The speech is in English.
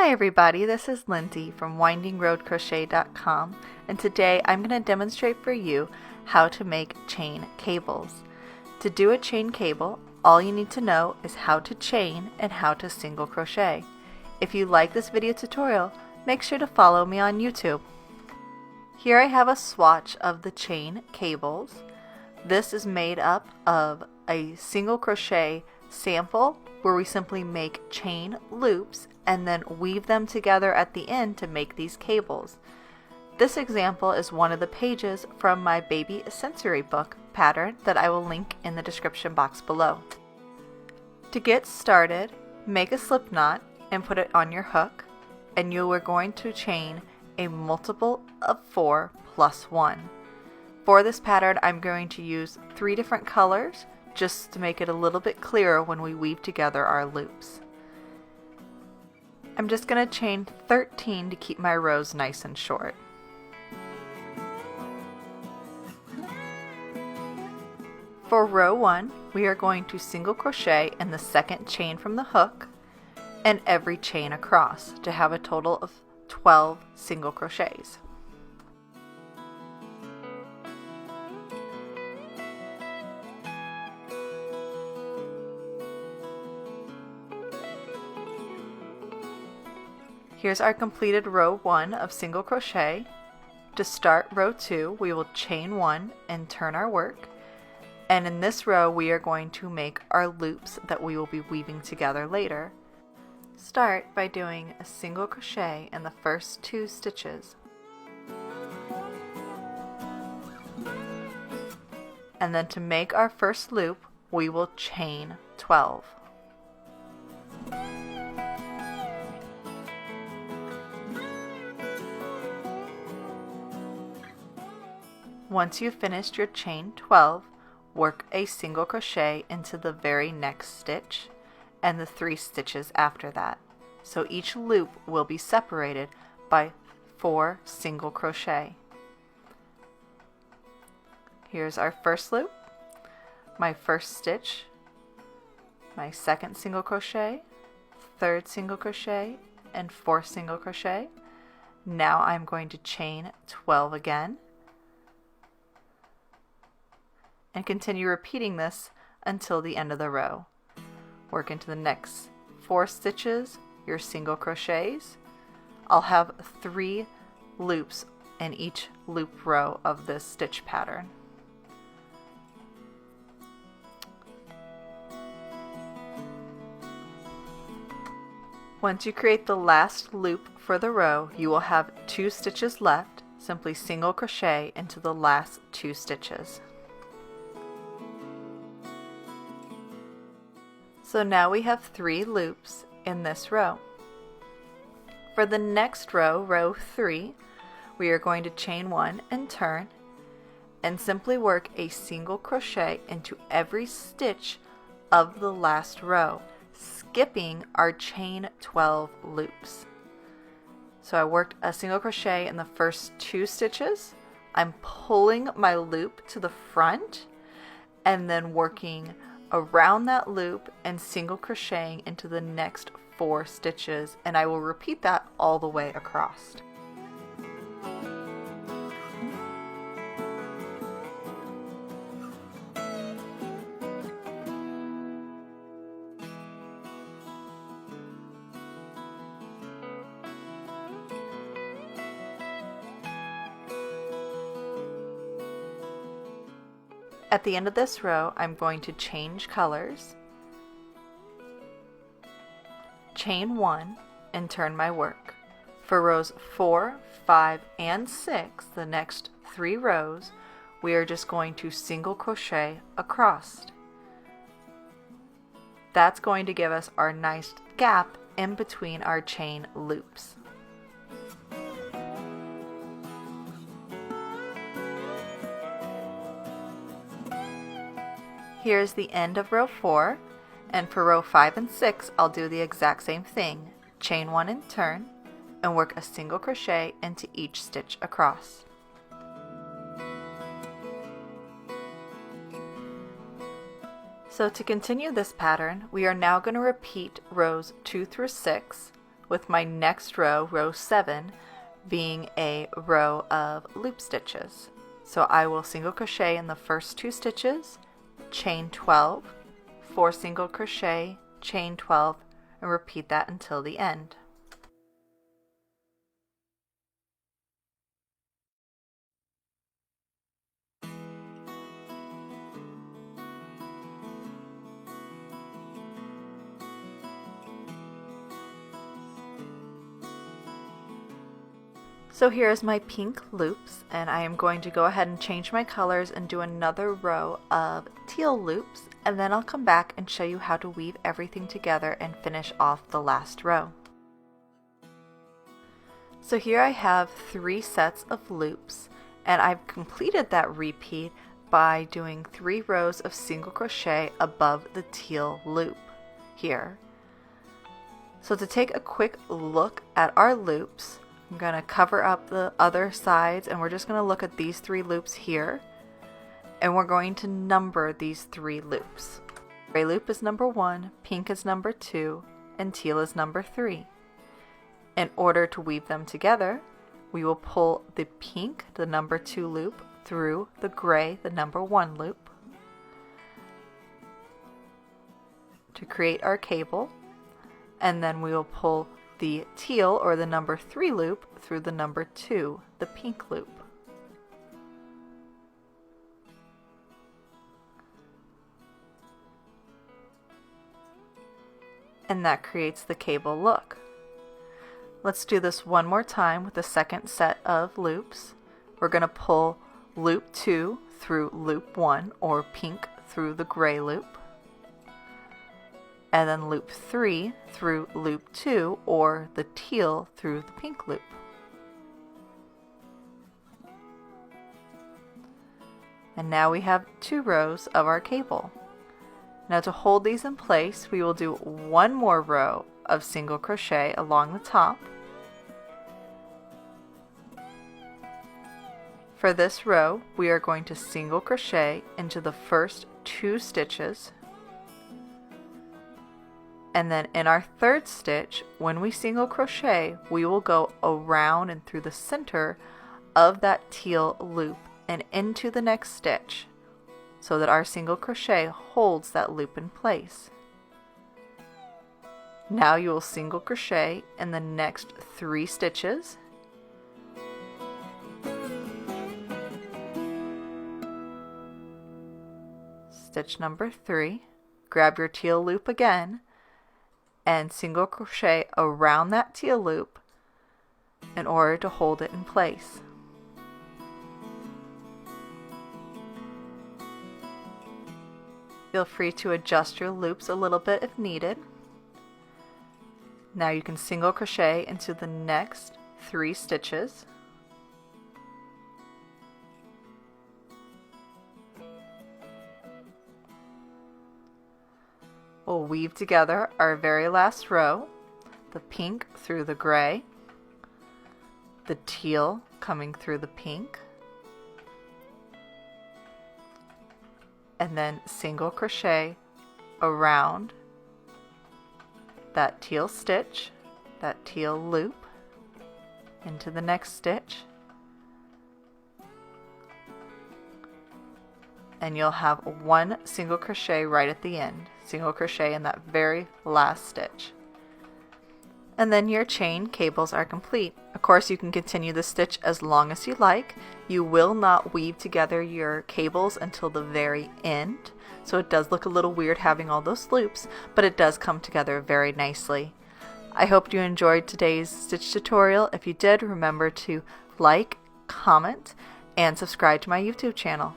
Hi everybody, this is Lindsay from windingroadcrochet.com, and today I'm going to demonstrate for you how to make chain cables. To do a chain cable, all you need to know is how to chain and how to single crochet. If you like this video tutorial, make sure to follow me on YouTube. Here I have a swatch of the chain cables. This is made up of a single crochet sample where we simply make chain loops and then weave them together at the end to make these cables. This example is one of the pages from my baby sensory book pattern that I will link in the description box below. To get started, make a slip knot and put it on your hook, and you are going to chain a multiple of 4 plus 1. For this pattern, I'm going to use 3 different colors just to make it a little bit clearer when we weave together our loops. I'm just going to chain 13 to keep my rows nice and short. For row 1, we are going to single crochet in the second chain from the hook and every chain across to have a total of 12 single crochets. Here's our completed row 1 of single crochet. To start row 2, we will chain 1 and turn our work. And in this row, we are going to make our loops that we will be weaving together later. Start by doing a single crochet in the first 2 stitches. And then to make our first loop, we will chain 12. Once you've finished your chain 12, work a single crochet into the very next stitch and the 3 stitches after that. So each loop will be separated by 4 single crochet. Here's our first loop, my first stitch, my second single crochet, third single crochet, and 4th single crochet. Now I'm going to chain 12 again, and continue repeating this until the end of the row. Work into the next 4 stitches, your single crochets. I'll have 3 loops in each loop row of this stitch pattern. Once you create the last loop for the row, you will have 2 stitches left. Simply single crochet into the last 2 stitches. So now we have 3 loops in this row. For the next row, row 3, we are going to chain 1 and turn, and simply work a single crochet into every stitch of the last row, skipping our chain 12 loops. So I worked a single crochet in the first 2 stitches. I'm pulling my loop to the front and then working around that loop and single crocheting into the next 4 stitches, and I will repeat that all the way across. At the end of this row, I'm going to change colors, chain 1, and turn my work. For rows 4, 5, and 6, the next 3 rows, we are just going to single crochet across. That's going to give us our nice gap in between our chain loops. Here's the end of row 4, and for row 5 and 6 I'll do the exact same thing. Chain 1 and turn, and work a single crochet into each stitch across. So to continue this pattern, we are now going to repeat rows 2 through 6 with my next row, row 7, being a row of loop stitches. So I will single crochet in the first 2 stitches, chain 12, 4 single crochet, chain 12, and repeat that until the end. So here's my pink loops, and I am going to go ahead and change my colors and do another row of teal loops, and then I'll come back and show you how to weave everything together and finish off the last row. So here I have 3 sets of loops, and I've completed that repeat by doing 3 rows of single crochet above the teal loop here. So to take a quick look at our loops, I'm going to cover up the other sides, and we're just going to look at these 3 loops here, and we're going to number these 3 loops. Gray loop is number 1, pink is number 2, and teal is number 3. In order to weave them together, we will pull the pink, the number 2 loop, through the gray, the number 1 loop, to create our cable, and then we will pull the teal, or the number 3 loop, through the number 2, the pink loop. And that creates the cable look. Let's do this one more time with the second set of loops. We're going to pull loop 2 through loop 1, or pink through the gray loop, and then loop 3 through loop 2, or the teal through the pink loop. And now we have 2 rows of our cable. Now to hold these in place, we will do one more row of single crochet along the top. For this row, we are going to single crochet into the first 2 stitches, and then in our 3rd stitch, when we single crochet, we will go around and through the center of that teal loop and into the next stitch, so that our single crochet holds that loop in place. Now you will single crochet in the next 3 stitches, stitch number 3, grab your teal loop again, and single crochet around that teal loop in order to hold it in place. Feel free to adjust your loops a little bit if needed. Now you can single crochet into the next 3 stitches. We'll weave together our very last row, the pink through the gray, the teal coming through the pink, and then single crochet around that teal stitch, that teal loop, into the next stitch, and you'll have 1 single crochet right at the end. Single crochet in that very last stitch. And then your chain cables are complete. Of course, you can continue the stitch as long as you like. You will not weave together your cables until the very end, so it does look a little weird having all those loops, but it does come together very nicely. I hope you enjoyed today's stitch tutorial. If you did, remember to like, comment, and subscribe to my YouTube channel.